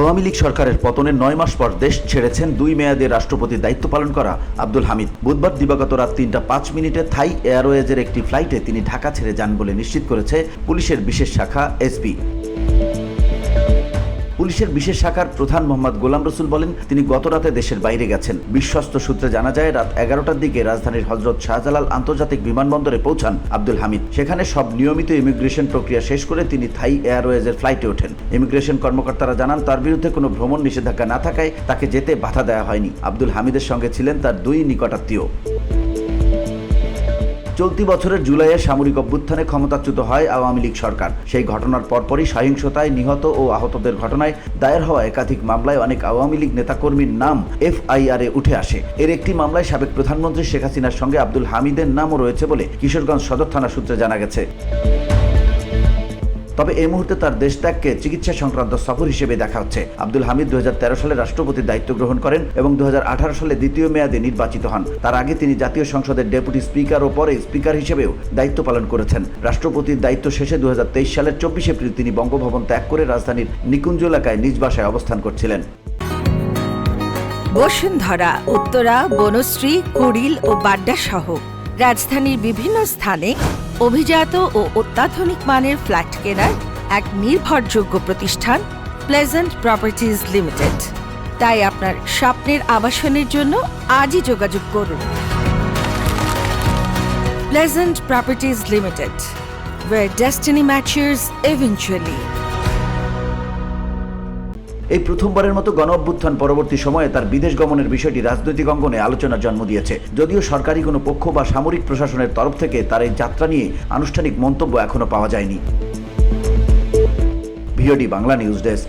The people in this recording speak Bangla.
আওয়ামী লীগ সরকারের পতনের 9 মাস পর দেশ ছেড়েছেন 2 মেয়াদে রাষ্ট্রপতির দায়িত্ব পালন করা আব্দুল হামিদ। বুধবার দিবাগত রাত 3টা 5 মিনিটে থাই এয়ারওয়েজের একটি ফ্লাইটে তিনি ঢাকা ছেড়ে যান বলে নিশ্চিত করেছে পুলিশের বিশেষ শাখা এসবি। পুলিশের বিশেষ শাখার প্রধান মোহাম্মদ গোলাম রসুল বলেন, তিনি গত রাতে দেশের বাইরে গেছেন। বিশ্বস্ত সূত্রে জানা যায়, রাত 11টার দিকে রাজধানীর হযরত শাহজালাল আন্তর্জাতিক বিমানবন্দরে পৌঁছান আব্দুল হামিদ। সেখানে সব নিয়মিত ইমিগ্রেশন প্রক্রিয়া শেষ করে তিনি থাই এয়ারওয়েজের ফ্লাইটে ওঠেন। ইমিগ্রেশন কর্মকর্তারা জানান, তার বিরুদ্ধে কোনো ভ্রমণ নিষেধাজ্ঞা না থাকায় তাকে যেতে বাধা দেওয়া হয়নি। আব্দুল হামিদের সঙ্গে ছিলেন তার 2 নিকটাত্মীয়। চলতি বছরের জুলাইয়ে সামরিক অভ্যুত্থানে ক্ষমতাচ্যুত হয় আওয়ামী লীগ সরকার। সেই ঘটনার পরপরই সহিংসতায় নিহত ও আহতদের ঘটনায় দায়ের হওয়া একাধিক মামলায় অনেক আওয়ামী লীগ নেতাকর্মীর নাম এফআইআরে উঠে আসে। এর একটি মামলায় সাবেক প্রধানমন্ত্রী শেখ হাসিনার সঙ্গে আব্দুল হামিদের নামও রয়েছে বলে কিশোরগঞ্জ সদর থানা সূত্রে জানা গেছে। তবে এই মুহূর্তে তার দেশ ত্যাগকে চিকিৎসা সংক্রান্ত সফর হিসেবে দেখা হচ্ছে। আব্দুল হামিদ 2013 সালে রাষ্ট্রপতির দায়িত্ব গ্রহণ করেন এবং 2018 সালে দ্বিতীয় মেয়াদে নির্বাচিত হন। তার আগে তিনি জাতীয় সংসদের ডেপুটি স্পিকার ও পরে স্পিকার হিসেবেও দায়িত্ব পালন করেছেন। রাষ্ট্রপতির দায়িত্ব শেষে 2023 সালের 24 এপ্রিল তিনি বঙ্গভবন ত্যাগ করে রাজধানীর নিকুঞ্জ এলাকায় নিজ বাসায় অবস্থান করছিলেন। বসুন্ধরা, উত্তরা, বনশ্রী, কুড়িল ও বাড্ডা সহ রাজধানীর বিভিন্ন স্থানে অভিজাত ও অত্যাধুনিক মানের ফ্ল্যাট কেনার এক নির্ভরযোগ্য প্রতিষ্ঠান প্লেজেন্ট প্রপার্টিজ লিমিটেড। তাই আপনার স্বপ্নের আবাসনের জন্য আজই যোগাযোগ করুন। Pleasant properties limited, where destiny matches eventually. এই প্রথমবারের মতো গণ অভ্যুত্থান পরবর্তী সময়ে তার বিদেশ গমনের বিষয়টি রাজনৈতিক অঙ্গনে আলোচনার জন্ম দিয়েছে। যদিও সরকারি কোনো পক্ষ বা সামরিক প্রশাসনের তরফ থেকে তার এই যাত্রা নিয়ে আনুষ্ঠানিক মন্তব্য এখনো পাওয়া যায়নি। VOD Bangla news desk.